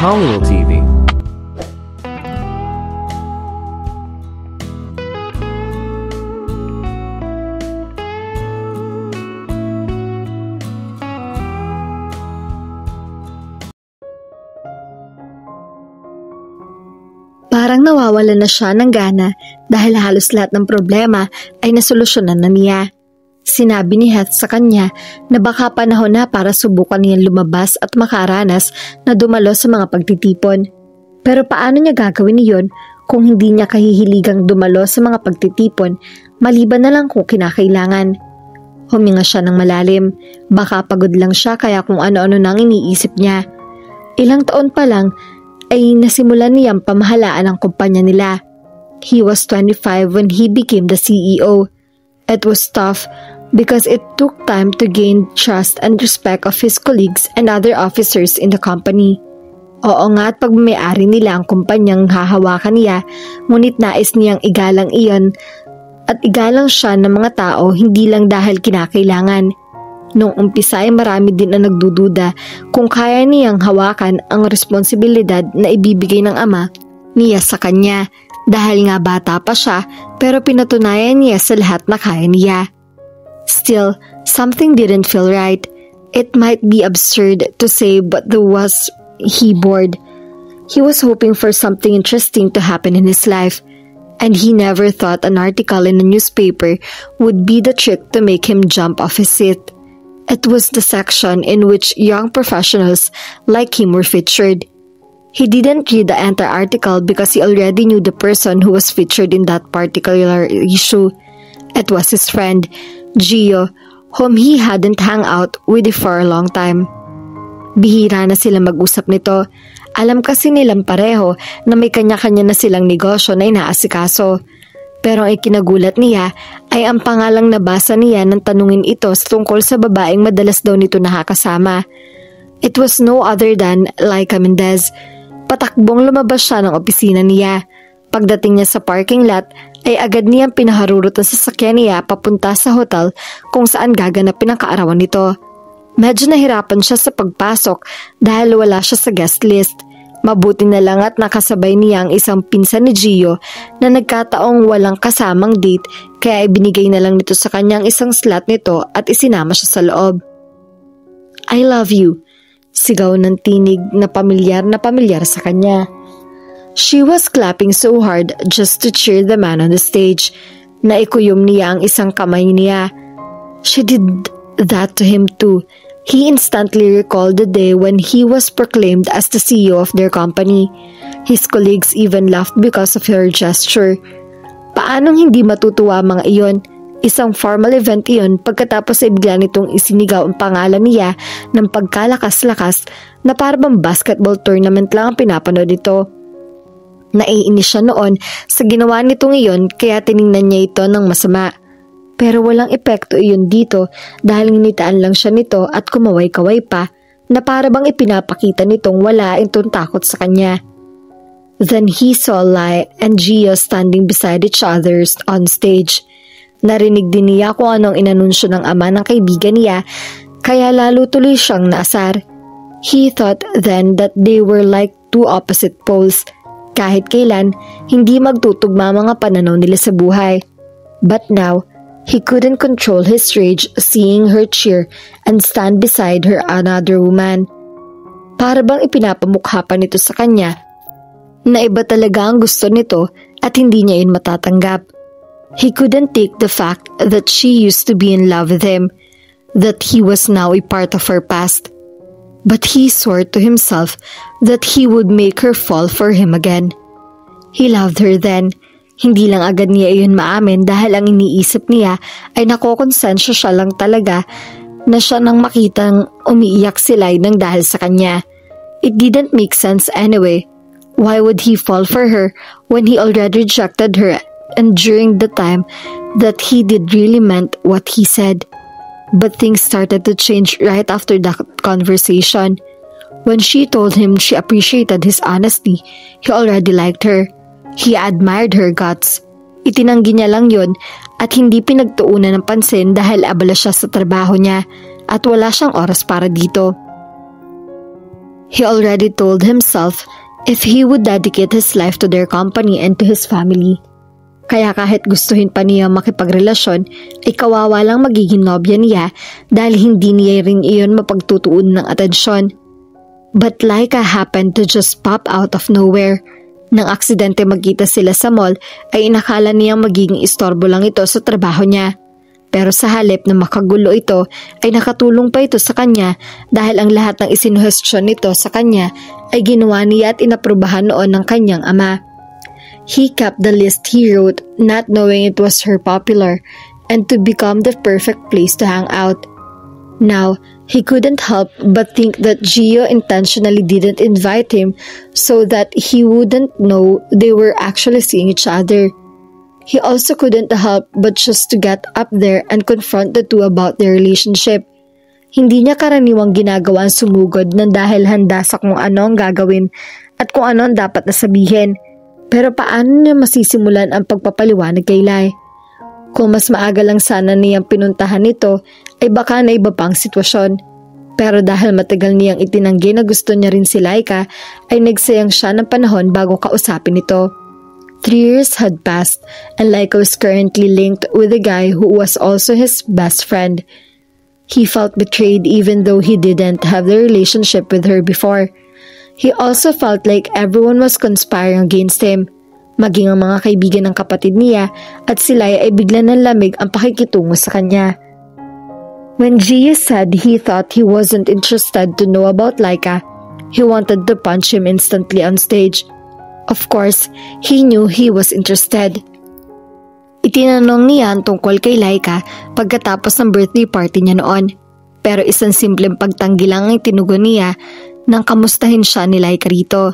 Hollywood TV. Parang nawawalan na siya ng gana dahil halos lahat ng problema ay nasolusyonan na niya. Sinabi ni Heath sa kanya na baka panahon na para subukan niyang lumabas at makaranas na dumalo sa mga pagtitipon. Pero paano niya gagawin iyon kung hindi niya kahihiligang dumalo sa mga pagtitipon maliban na lang kung kinakailangan? Huminga siya ng malalim, baka pagod lang siya kaya kung ano-ano nang iniisip niya. Ilang taon pa lang ay nasimulan niyang pamahalaan ang kumpanya nila. He was 25 when he became the CEO. It was tough because it took time to gain trust and respect of his colleagues and other officers in the company. Oo nga at pagmamayari nila ang kumpanyang hahawakan niya, ngunit nais niyang igalang iyon at igalang siya ng mga tao hindi lang dahil kinakailangan. Noong umpisa ay marami din ang nagdududa kung kaya niyang hawakan ang responsibilidad na ibibigay ng ama niya sa kanya dahil nga bata pa siya pero pinatunayan niya sa lahat na kaya niya. Still, something didn't feel right. It might be absurd to say but was he bored. He was hoping for something interesting to happen in his life and he never thought an article in a newspaper would be the trick to make him jump off his seat. It was the section in which young professionals like him were featured. He didn't read the entire article because he already knew the person who was featured in that particular issue. It was his friend, Gio, whom he hadn't hung out with for a long time. Bihira na sila mag-usap nito. Alam kasi nilang pareho na may kanya-kanya na silang negosyo na inaasikaso. Pero ang ikinagulat niya ay ang pangalang nabasa niya nang tanungin ito tungkol sa babaeng madalas daw nito nakakasama. It was no other than Laika Mendez. Patakbong lumabas siya ng opisina niya. Pagdating niya sa parking lot ay agad niyang pinaharurot ang sasakyan niya papunta sa hotel kung saan gaganapin ang kaarawan nito. Medyo nahirapan siya sa pagpasok dahil wala siya sa guest list. Mabuti na lang at nakasabay niya ang isang pinsan ni Gio na nagkataong walang kasamang date kaya ibinigay na lang nito sa kanyang isang slot nito at isinama siya sa loob. I love you, sigaw ng tinig na pamilyar sa kanya. She was clapping so hard just to cheer the man on the stage. Naikuyom niya ang isang kamay niya. She did that to him too. He instantly recalled the day when he was proclaimed as the CEO of their company. His colleagues even laughed because of her gesture. Paanong hindi matutuwa mga iyon? Isang formal event iyon pagkatapos ay bigla nitong isinigaw ang pangalan niya ng pagkalakas-lakas na parang basketball tournament lang ang pinapanood nito. Naiinis siya noon sa ginawa nitong iyon kaya tiningnan niya ito ng masama. Pero walang epekto iyon dito dahil nginitaan lang siya nito at kumaway-kaway pa na para bang ipinapakita nitong wala itong takot sa kanya. Then he saw Lai and Gio standing beside each other on stage. Narinig din niya kung anong inanunsyo ng ama ng kaibigan niya kaya lalo tuloy siyang naasar. He thought then that they were like two opposite poles. Kahit kailan, hindi magtutugma mga pananaw nila sa buhay. But now, he couldn't control his rage seeing her cheer and stand beside her another woman. Para bang ipinapamukha pa nito sa kanya na iba talaga ang gusto nito at hindi niya yun matatanggap. He couldn't take the fact that she used to be in love with him, that he was now a part of her past. But he swore to himself that he would make her fall for him again. He loved her then. Hindi lang agad niya iyon maamin dahil ang iniisip niya ay nakokonsensya siya lang talaga na siya nang makitang umiiyak si Lai nang dahil sa kanya. It didn't make sense anyway. Why would he fall for her when he already rejected her and during the time that he did really meant what he said? But things started to change right after that conversation. When she told him she appreciated his honesty, he already liked her. He admired her guts. Itinanggi niya lang yon at hindi pinagtuunan ng pansin dahil abala siya sa trabaho niya at wala siyang oras para dito. He already told himself if he would dedicate his life to their company and to his family. Kaya kahit gustuhin pa niya makipagrelasyon, ay kawawa lang magiging nobya niya dahil hindi niya rin iyon mapagtutuon ng atensyon. But Laika happened to just pop out of nowhere. Nang aksidente magkita sila sa mall, ay inakala niyang magiging istorbo lang ito sa trabaho niya. Pero sa halip na makagulo ito, ay nakatulong pa ito sa kanya dahil ang lahat ng isinuhestyon nito sa kanya ay ginawa niya at inaprubahan noon ng kanyang ama. He kept the list he wrote, not knowing it was her popular, and to become the perfect place to hang out. Now, he couldn't help but think that Gio intentionally didn't invite him so that he wouldn't know they were actually seeing each other. He also couldn't help but just to get up there and confront the two about their relationship. Hindi niya karaniwang ginagawa ang sumugod nang dahil handa sa kung ano ang gagawin at kung ano ang dapat na sabihin. Pero paano niya masisimulan ang pagpapaliwanag kay Lai? Kung mas maaga lang sana niyang pinuntahan ito, ay baka na iba pang sitwasyon. Pero dahil matagal niyang itinanggi na gusto niya rin si Laika, ay nagsayang siya ng panahon bago kausapin ito. 3 years had passed and Laika was currently linked with a guy who was also his best friend. He felt betrayed even though he didn't have the relationship with her before. He also felt like everyone was conspiring against him, maging ang mga kaibigan ng kapatid niya at sila ay bigla ng lamig ang pakikitungo sa kanya. When Gio said he thought he wasn't interested to know about Laika, he wanted to punch him instantly on stage. Of course, he knew he was interested. Itinanong niya ang tungkol kay Laika pagkatapos ng birthday party niya noon. Pero isang simpleng pagtanggi lang ang tinugon niya nang kamustahin siya ni Laika rito.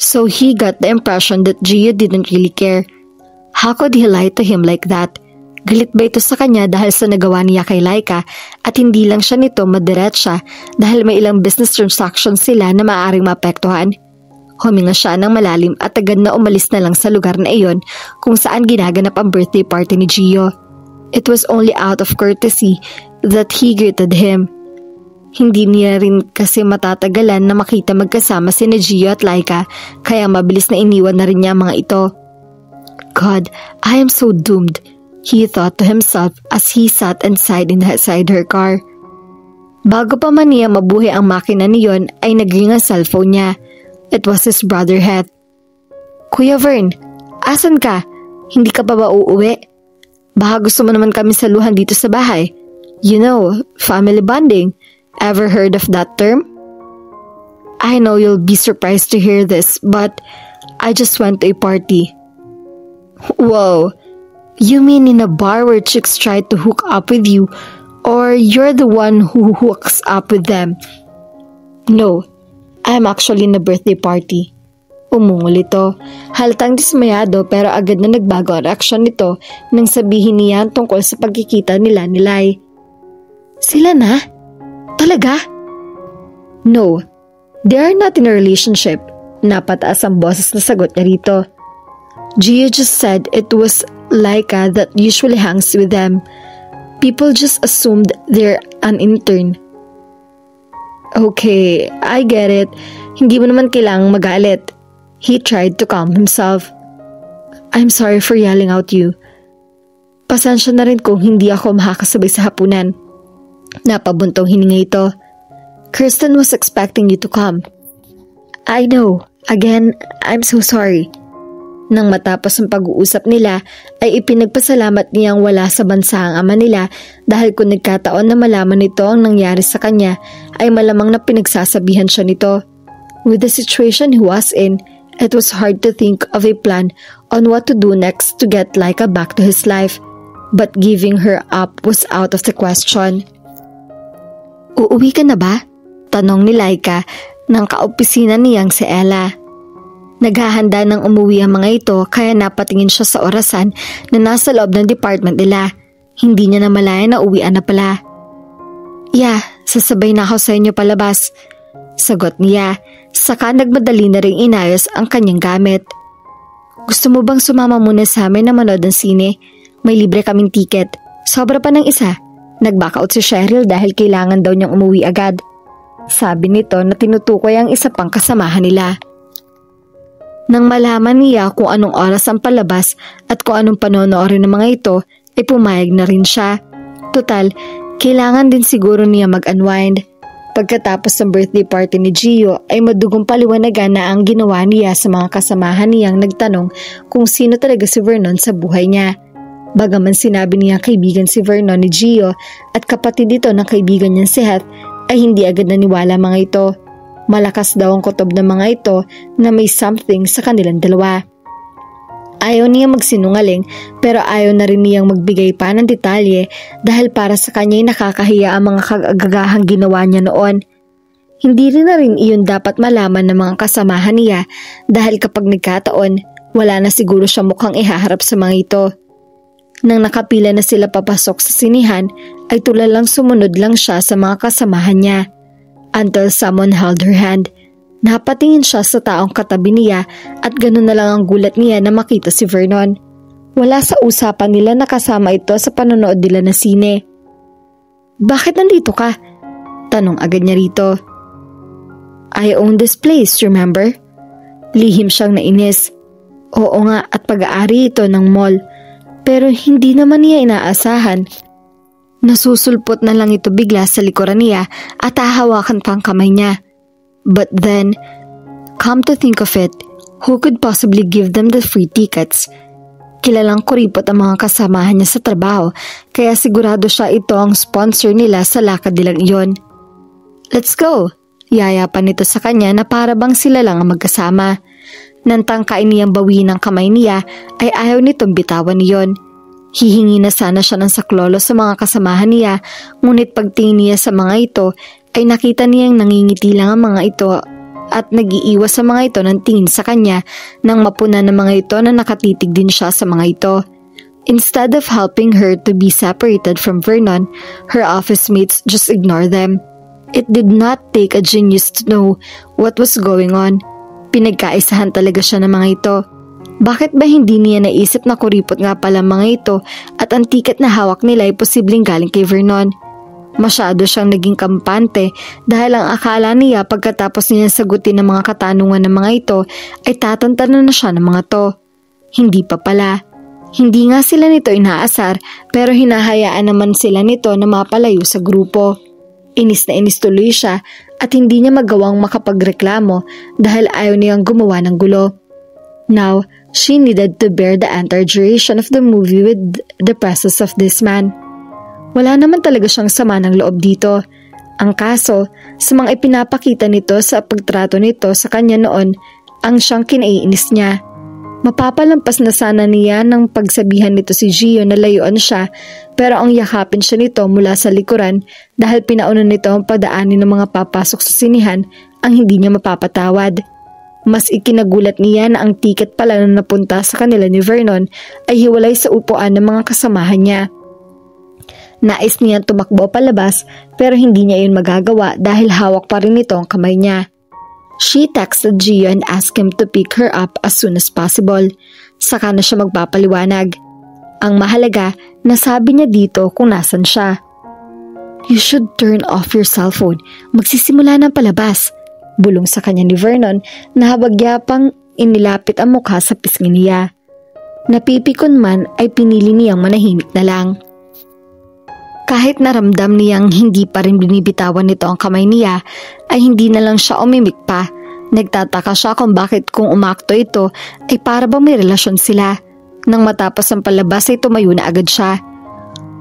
So he got the impression that Gio didn't really care. How could he lie to him like that? Galit ba ito sa kanya dahil sa nagawa niya kay Laika at hindi lang siya nito madiretsa dahil may ilang business transactions sila na maaaring maapektuhan? Huminga siya ng malalim at agad na umalis na lang sa lugar na iyon kung saan ginaganap ang birthday party ni Gio. It was only out of courtesy that he greeted him. Hindi niya rin kasi matatagalan na makita magkasama sina Gio at Laika kaya mabilis na iniwan na rin niya ang mga ito. God, I am so doomed, he thought to himself as he sat inside her car. Bago pa man niya mabuhay ang makina niyon ay nagring ang cellphone niya. It was his brother Het. Kuya Vern, asan ka? Hindi ka pa ba uuwi? Baka gusto mo naman kami saluhan dito sa bahay. You know, family bonding. Ever heard of that term? I know you'll be surprised to hear this, but I just went to a party. Whoa, you mean in a bar where chicks try to hook up with you, or you're the one who hooks up with them? No, I'm actually in a birthday party. Umungol ito. Halatang dismayado pero agad na nagbago ang reaksyon nito nang sabihin niya tungkol sa pagkikita nila ni Lai. Sila na? Talaga? No, they are not in a relationship. Napataas ang boses na sagot niya rito. Gio just said it was Laika that usually hangs with them. People just assumed they're an intern. Okay, I get it. Hindi mo naman kailangang magalit. He tried to calm himself. I'm sorry for yelling out you. Pasensya na rin kung hindi ako makakasabay sa hapunan. Napabuntong hininga ito. Kirsten was expecting you to come. I know. Again, I'm so sorry. Nang matapos ang pag-uusap nila, ay ipinagpasalamat niyang wala sa bansa ang ama nila dahil kung nagkataon na malaman nito ang nangyari sa kanya, ay malamang na pinagsasabihan siya nito. With the situation he was in, it was hard to think of a plan on what to do next to get Laika back to his life, but giving her up was out of the question. Uuwi ka na ba? Tanong ni Laika nang kaopisina niyang si Ella. Naghahanda ng umuwi ang mga ito kaya napatingin siya sa orasan na nasa loob ng department nila. Hindi niya namalayan na uwian na pala. Yeah, sasabay na ako sa inyo palabas. Sagot niya, saka nagmadali na ring inayos ang kanyang gamit. Gusto mo bang sumama muna sa amin na manood ng sine? May libre kaming tiket. Sobra pa ng isa. Nag-back out si Cheryl dahil kailangan daw niyang umuwi agad. Sabi nito na tinutukoy ang isa pang kasamahan nila. Nang malaman niya kung anong oras ang palabas at kung anong panonoorin ng mga ito, ay pumayag na rin siya. Total, kailangan din siguro niya mag-unwind. Pagkatapos ng birthday party ni Gio ay madugong paliwanagan na ang ginawa niya sa mga kasamahan niyang nagtanong kung sino talaga si Vernon sa buhay niya. Bagaman sinabi niya kaibigan si Vernon ni Gio at kapatid ito ng kaibigan niya si Heath, ay hindi agad naniwala mga ito. Malakas daw ang kutob ng mga ito na may something sa kanilang dalawa. Ayaw niya magsinungaling pero ayaw na rin niyang magbigay pa ng detalye dahil para sa kanya ay nakakahiya ang mga kagagahang ginawa niya noon. Hindi rin na rin iyon dapat malaman ng mga kasamahan niya dahil kapag nagkataon, wala na siguro siya mukhang ihaharap sa mga ito. Nang nakapila na sila papasok sa sinihan, ay tulalang sumunod lang siya sa mga kasamahan niya. Until someone held her hand. Napatingin siya sa taong katabi niya at ganun na lang ang gulat niya na makita si Vernon. Wala sa usapan nila na kasama ito sa panonood nila na sine. "Bakit nandito ka?" Tanong agad niya rito. "I own this place, remember?" Lihim siyang nainis. Oo nga at pag-aari ito ng mall. Pero hindi naman niya inaasahan. Nasusulpot na lang ito bigla sa likuran niya at hahawakan pang kamay niya. But then, come to think of it, who could possibly give them the free tickets? Kilalang kuripot ang mga kasamahan niya sa trabaho kaya sigurado siya ito ang sponsor nila sa lakad nilang iyon. "Let's go!" Yayapan nito sa kanya na para bang sila lang ang magkasama. Nang tangkain niyang bawiin ang kamay niya ay ayaw nitong bitawan niyon. Hihingi na sana siya ng saklolo sa mga kasamahan niya, ngunit pagtingin niya sa mga ito ay nakita niyang nangingiti lang ang mga ito at nag-iiwas sa mga ito ng tingin sa kanya nang mapuna ng mga ito na nakatitig din siya sa mga ito. Instead of helping her to be separated from Vernon, her office mates just ignore them. It did not take a genius to know what was going on. Pinagkaisahan talaga siya ng mga ito. Bakit ba hindi niya naisip na kuripot nga pala mga ito at ang tiket na hawak nila ay posibleng galing kay Vernon? Masyado siyang naging kampante dahil ang akala niya pagkatapos niya sagutin ng mga katanungan ng mga ito ay tatantanan na siya ng mga to. Hindi pa pala. Hindi nga sila nito inaasar pero hinahayaan naman sila nito na mapalayo sa grupo. Inis na inis tuloy siya at hindi niya magawang makapagreklamo dahil ayaw niyang gumawa ng gulo. Now, she needed to bear the entire duration of the movie with the presence of this man. Wala naman talaga siyang sama ng loob dito. Ang kaso, sa mga ipinapakita nito sa pagtrato nito sa kanya noon, ang siyang kinaiinis niya. Mapapalampas na sana niya ng pagsabihan nito si Gio na layuan siya pero ang yakapin siya nito mula sa likuran dahil pinauna nito ang padaanin ng mga papasok sa sinihan ang hindi niya mapapatawad. Mas ikinagulat niya na ang tiket pala na napunta sa kanila ni Vernon ay hiwalay sa upuan ng mga kasamahan niya. Nais niya tumakbo palabas pero hindi niya yun magagawa dahil hawak pa rin nito ang kamay niya. She texted Gio and asked him to pick her up as soon as possible. Saka na siya magpapaliwanag. Ang mahalaga, nasabi niya dito kung nasan siya. "You should turn off your cellphone. Magsisimula ng palabas." Bulong sa kanya ni Vernon na habagyapang inilapit ang mukha sa pisngi niya. Napipikon man ay pinili niyang manahimik na lang. Kahit naramdam niyang hindi pa rin binibitawan nito ang kamay niya, ay hindi na lang siya umimik pa. Nagtataka siya kung bakit kung umakto ito ay para bang may relasyon sila. Nang matapos ang palabas ay tumayo na agad siya.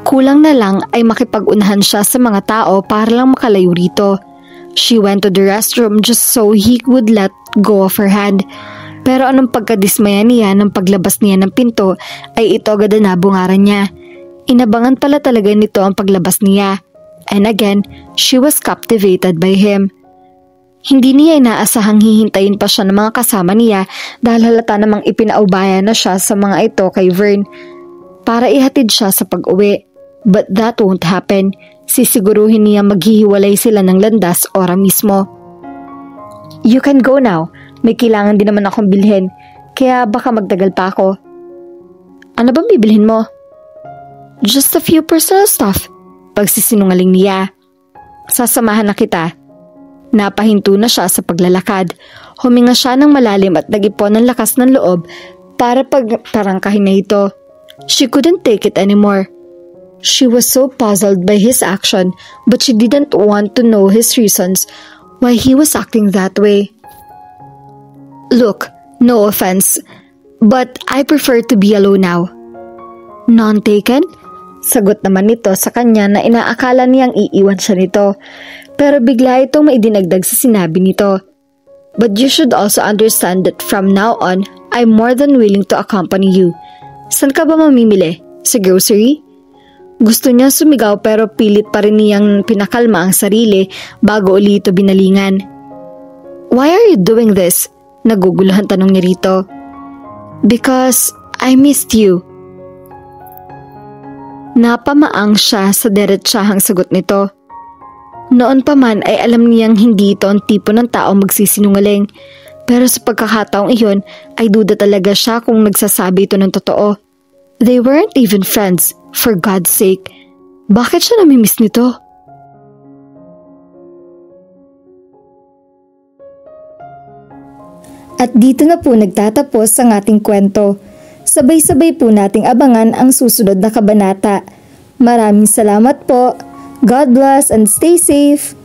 Kulang na lang ay makipag-unahan siya sa mga tao para lang makalayo rito. She went to the restroom just so he would let go of her hand. Pero anong pagkadismaya niya nang paglabas niya ng pinto ay ito agad na nabungaran niya. Inabangan pala talaga nito ang paglabas niya. And again, she was captivated by him. Hindi niya inaasahang hihintayin pa siya ng mga kasama niya dahil halata namang ipinaubaya na siya sa mga ito kay Vern para ihatid siya sa pag-uwi. But that won't happen. Sisiguruhin niya maghihiwalay sila ng landas ora mismo. "You can go now. May kailangan din naman akong bilhin. Kaya baka magtagal pa ako." "Ano bang bibilhin mo?" "Just a few personal stuff." Pagsisinungaling niya. "Sasamahan na kita." Napahinto na siya sa paglalakad. Huminga siya ng malalim at nag-ipon ng lakas ng loob para pagtarangkahin na ito. She couldn't take it anymore. She was so puzzled by his action, but she didn't want to know his reasons why he was acting that way. Look, no offense, but I prefer to be alone now. None taken? Sagot naman nito sa kanya na inaakala niyang iiwan siya nito. Pero bigla itong maidinagdag sa sinabi nito. But you should also understand that from now on, I'm more than willing to accompany you. San ka ba mamimili? Sa grocery? Gusto niya sumigaw pero pilit pa rin niyang pinakalma ang sarili bago uli ito binalingan. Why are you doing this? Naguguluhan tanong niya rito. Because I missed you. Napamaang siya sa diretsahang sagot nito. Noon pa man ay alam niyang hindi ito ang tipo ng tao magsisinungaling. Pero sa pagkakataong iyon ay duda talaga siya kung nagsasabi ito ng totoo. They weren't even friends, for God's sake. Bakit siya namimiss nito? At dito na po nagtatapos ang ating kwento. Sabay-sabay po nating abangan ang susunod na kabanata. Maraming salamat po. God bless and stay safe.